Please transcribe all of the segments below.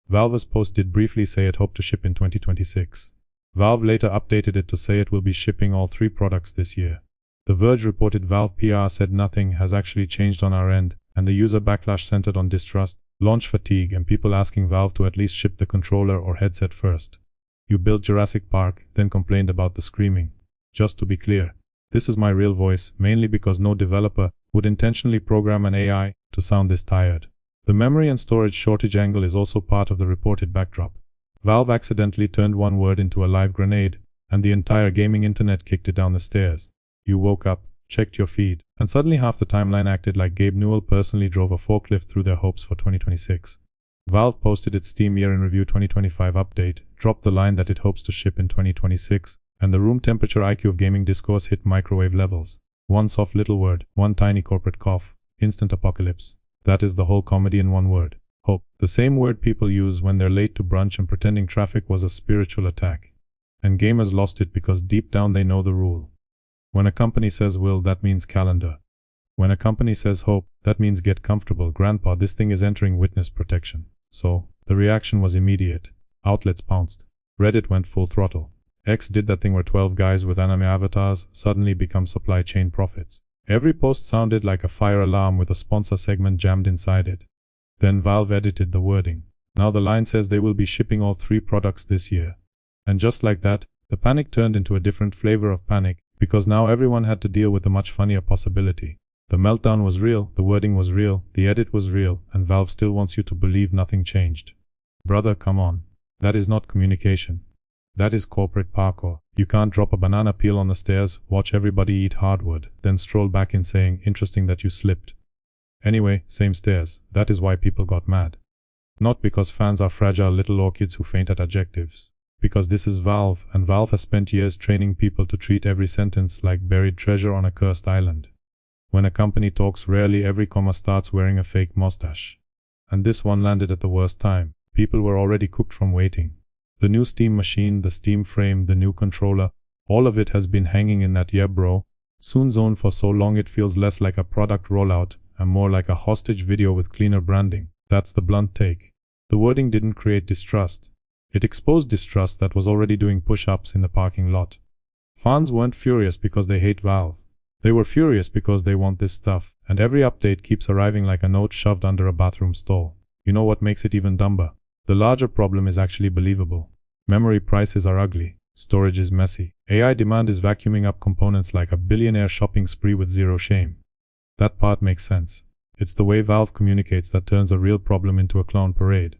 Valve's post did briefly say it hoped to ship in 2026. Valve later updated it to say it will be shipping all 3 products this year. The Verge reported Valve PR said nothing has actually changed on our end, and the user backlash centered on distrust, launch fatigue, and people asking Valve to at least ship the controller or headset first. You built Jurassic Park, then complained about the screaming. Just to be clear, this is my real voice, mainly because no developer would intentionally program an AI to sound this tired. The memory and storage shortage angle is also part of the reported backdrop. Valve accidentally turned one word into a live grenade, and the entire gaming internet kicked it down the stairs. You woke up, checked your feed, and suddenly half the timeline acted like Gabe Newell personally drove a forklift through their hopes for 2026. Valve posted its Steam Year in Review 2025 update, dropped the line that it hopes to ship in 2026, and the room temperature IQ of gaming discourse hit microwave levels. One soft little word, one tiny corporate cough, instant apocalypse. That is the whole comedy in one word. Hope. The same word people use when they're late to brunch and pretending traffic was a spiritual attack. And gamers lost it because deep down they know the rule. When a company says will, that means calendar. When a company says hope, that means get comfortable, grandpa, this thing is entering witness protection. So, the reaction was immediate. Outlets pounced. Reddit went full throttle. X did that thing where 12 guys with anime avatars suddenly become supply chain prophets. Every post sounded like a fire alarm with a sponsor segment jammed inside it. Then Valve edited the wording. Now the line says they will be shipping all 3 products this year. And just like that, the panic turned into a different flavor of panic, because now everyone had to deal with a much funnier possibility. The meltdown was real, the wording was real, the edit was real, and Valve still wants you to believe nothing changed. Brother, come on. That is not communication. That is corporate parkour. You can't drop a banana peel on the stairs, watch everybody eat hardwood, then stroll back in saying, interesting that you slipped. Anyway, same stairs. That is why people got mad. Not because fans are fragile little orchids who faint at adjectives. Because this is Valve, and Valve has spent years training people to treat every sentence like buried treasure on a cursed island. When a company talks, rarely every comma starts wearing a fake mustache. And this one landed at the worst time. People were already cooked from waiting. The new Steam machine, the Steam frame, the new controller, all of it has been hanging in that yeah bro soon zone for so long it feels less like a product rollout and more like a hostage video with cleaner branding. That's the blunt take. The wording didn't create distrust. It exposed distrust that was already doing push-ups in the parking lot. Fans weren't furious because they hate Valve. They were furious because they want this stuff, and every update keeps arriving like a note shoved under a bathroom stall. You know what makes it even dumber? The larger problem is actually believable. Memory prices are ugly. Storage is messy. AI demand is vacuuming up components like a billionaire shopping spree with zero shame. That part makes sense. It's the way Valve communicates that turns a real problem into a clown parade.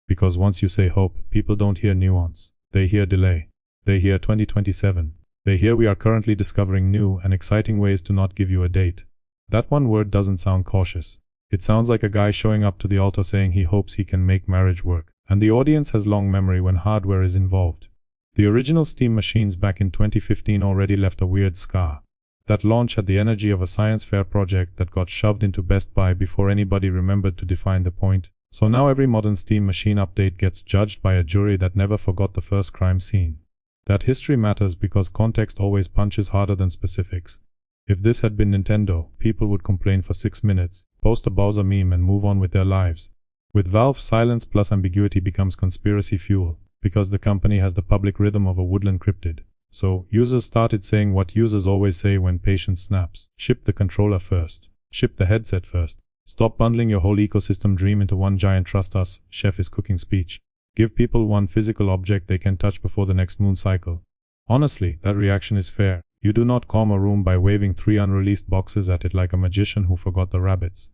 Because once you say hope, people don't hear nuance. They hear delay. They hear 2027. They hear we are currently discovering new and exciting ways to not give you a date. That one word doesn't sound cautious. It sounds like a guy showing up to the altar saying he hopes he can make marriage work. And the audience has long memory when hardware is involved. The original Steam machines back in 2015 already left a weird scar. That launch had the energy of a science fair project that got shoved into Best Buy before anybody remembered to define the point. So now every modern Steam machine update gets judged by a jury that never forgot the first crime scene. That history matters because context always punches harder than specifics. If this had been Nintendo, people would complain for 6 minutes, post a Bowser meme and move on with their lives. With Valve, silence plus ambiguity becomes conspiracy fuel, because the company has the public rhythm of a woodland cryptid. So, users started saying what users always say when patience snaps. Ship the controller first. Ship the headset first. Stop bundling your whole ecosystem dream into one giant trust us, chef is cooking speech. Give people one physical object they can touch before the next moon cycle. Honestly, that reaction is fair. You do not calm a room by waving 3 unreleased boxes at it like a magician who forgot the rabbits.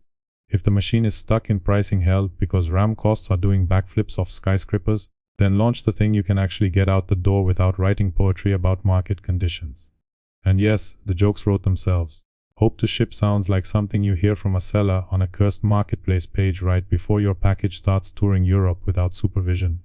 If the machine is stuck in pricing hell because RAM costs are doing backflips off skyscrapers, then launch the thing you can actually get out the door without writing poetry about market conditions. And yes, the jokes wrote themselves. Hope to ship sounds like something you hear from a seller on a cursed marketplace page right before your package starts touring Europe without supervision.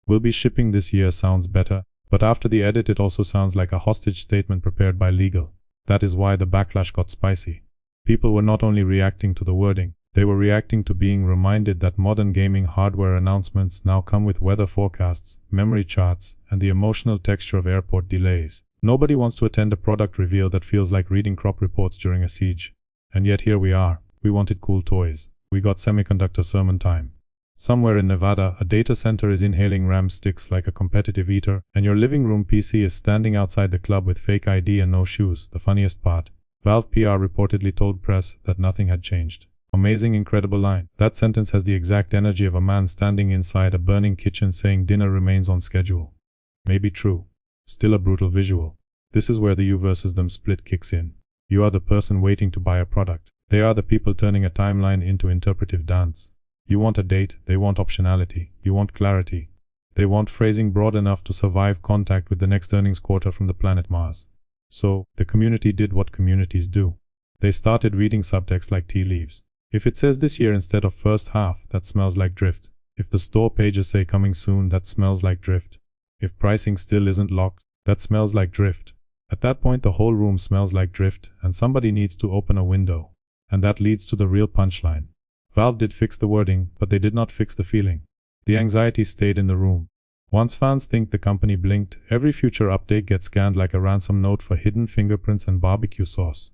Will be shipping this year sounds better, but after the edit it also sounds like a hostage statement prepared by legal. That is why the backlash got spicy. People were not only reacting to the wording, they were reacting to being reminded that modern gaming hardware announcements now come with weather forecasts, memory charts, and the emotional texture of airport delays. Nobody wants to attend a product reveal that feels like reading crop reports during a siege. And yet here we are. We wanted cool toys. We got semiconductor sermon time. Somewhere in Nevada, a data center is inhaling RAM sticks like a competitive eater, and your living room PC is standing outside the club with fake ID and no shoes. The funniest part, Valve PR reportedly told press that nothing had changed. Amazing, incredible line. That sentence has the exact energy of a man standing inside a burning kitchen saying dinner remains on schedule. Maybe true. Still a brutal visual. This is where the you versus them split kicks in. You are the person waiting to buy a product. They are the people turning a timeline into interpretive dance. You want a date, they want optionality. You want clarity. They want phrasing broad enough to survive contact with the next earnings quarter from the planet Mars. So, the community did what communities do. They started reading subtext like tea leaves. If it says this year instead of first half, that smells like drift. If the store pages say coming soon, that smells like drift. If pricing still isn't locked, that smells like drift. At that point the whole room smells like drift, and somebody needs to open a window. And that leads to the real punchline. Valve did fix the wording, but they did not fix the feeling. The anxiety stayed in the room. Once fans think the company blinked, every future update gets scanned like a ransom note for hidden fingerprints and barbecue sauce.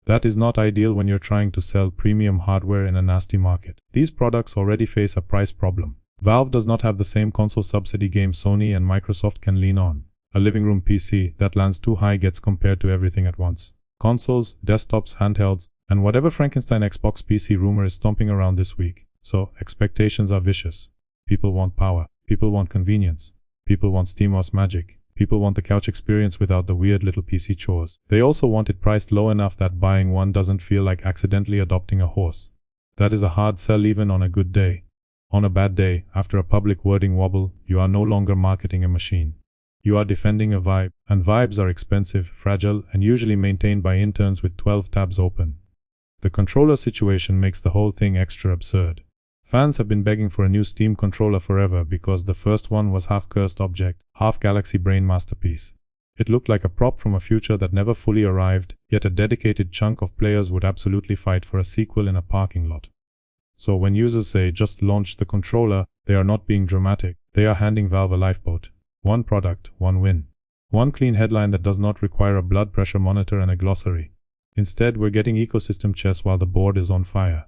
That is not ideal when you're trying to sell premium hardware in a nasty market. These products already face a price problem. Valve does not have the same console subsidy game Sony and Microsoft can lean on. A living room PC that lands too high gets compared to everything at once. Consoles, desktops, handhelds, and whatever Frankenstein Xbox PC rumor is stomping around this week. So, expectations are vicious. People want power. People want convenience. People want SteamOS magic. People want the couch experience without the weird little PC chores. They also want it priced low enough that buying one doesn't feel like accidentally adopting a horse. That is a hard sell even on a good day. On a bad day, after a public wording wobble, you are no longer marketing a machine. You are defending a vibe, and vibes are expensive, fragile, and usually maintained by interns with 12 tabs open. The controller situation makes the whole thing extra absurd. Fans have been begging for a new Steam controller forever because the first one was half cursed object, half Galaxy Brain masterpiece. It looked like a prop from a future that never fully arrived, yet a dedicated chunk of players would absolutely fight for a sequel in a parking lot. So when users say just launch the controller, they are not being dramatic, they are handing Valve a lifeboat. One product, one win. One clean headline that does not require a blood pressure monitor and a glossary. Instead, we're getting ecosystem chess while the board is on fire.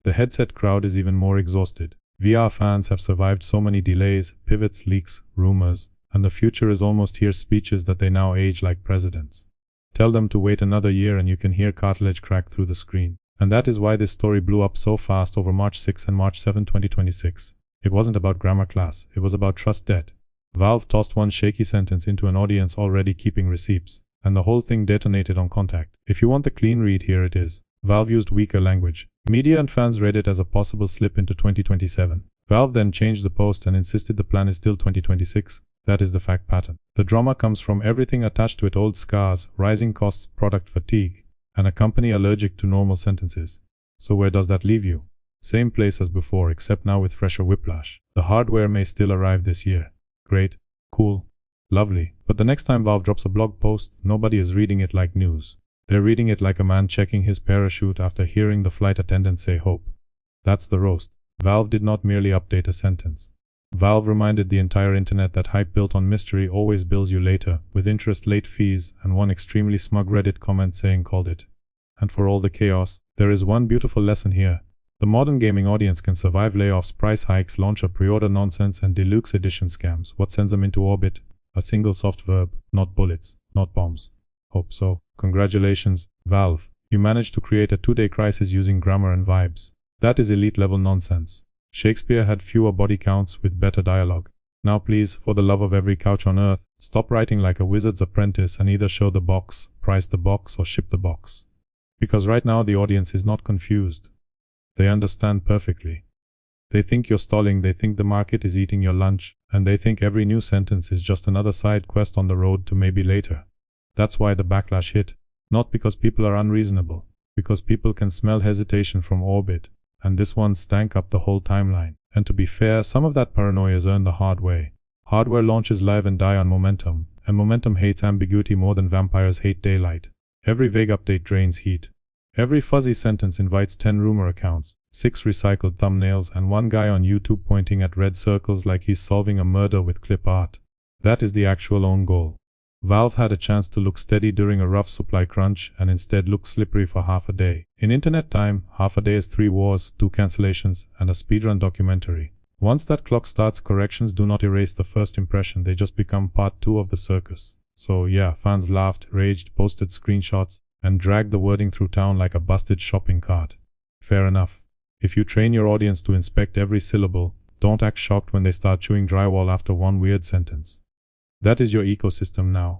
The headset crowd is even more exhausted. VR fans have survived so many delays, pivots, leaks, rumors, and the future is almost here speeches that they now age like presidents. Tell them to wait another year and you can hear cartilage crack through the screen. And that is why this story blew up so fast over March 6 and March 7, 2026. It wasn't about grammar class, it was about trust debt. Valve tossed one shaky sentence into an audience already keeping receipts, and the whole thing detonated on contact. If you want the clean read, here it is. Valve used weaker language. Media and fans read it as a possible slip into 2027. Valve then changed the post and insisted the plan is still 2026. That is the fact pattern. The drama comes from everything attached to it: old scars, rising costs, product fatigue, and a company allergic to normal sentences. So where does that leave you? Same place as before, except now with fresher whiplash. The hardware may still arrive this year. Great, cool, lovely. But the next time Valve drops a blog post, nobody is reading it like news. They're reading it like a man checking his parachute after hearing the flight attendant say hope. That's the roast. Valve did not merely update a sentence. Valve reminded the entire internet that hype built on mystery always bills you later, with interest, late fees, and one extremely smug Reddit comment saying called it. And for all the chaos, there is one beautiful lesson here. The modern gaming audience can survive layoffs, price hikes, launcher pre-order nonsense, and deluxe edition scams. What sends them into orbit? A single soft verb, not bullets, not bombs. Hope so. Congratulations, Valve. You managed to create a two-day crisis using grammar and vibes. That is elite-level nonsense. Shakespeare had fewer body counts with better dialogue. Now please, for the love of every couch on earth, stop writing like a wizard's apprentice and either show the box, price the box, or ship the box. Because right now the audience is not confused. They understand perfectly. They think you're stalling, they think the market is eating your lunch, and they think every new sentence is just another side quest on the road to maybe later. That's why the backlash hit. Not because people are unreasonable, because people can smell hesitation from orbit, and this one stank up the whole timeline. And to be fair, some of that paranoia is earned the hard way. Hardware launches live and die on momentum, and momentum hates ambiguity more than vampires hate daylight. Every vague update drains heat. Every fuzzy sentence invites 10 rumor accounts, 6 recycled thumbnails, and one guy on YouTube pointing at red circles like he's solving a murder with clip art. That is the actual own goal. Valve had a chance to look steady during a rough supply crunch and instead look slippery for half a day. In internet time, half a day is 3 wars, 2 cancellations, and a speedrun documentary. Once that clock starts, corrections do not erase the first impression, they just become part 2 of the circus. So yeah, fans laughed, raged, posted screenshots, and dragged the wording through town like a busted shopping cart. Fair enough. If you train your audience to inspect every syllable, don't act shocked when they start chewing drywall after one weird sentence. That is your ecosystem now.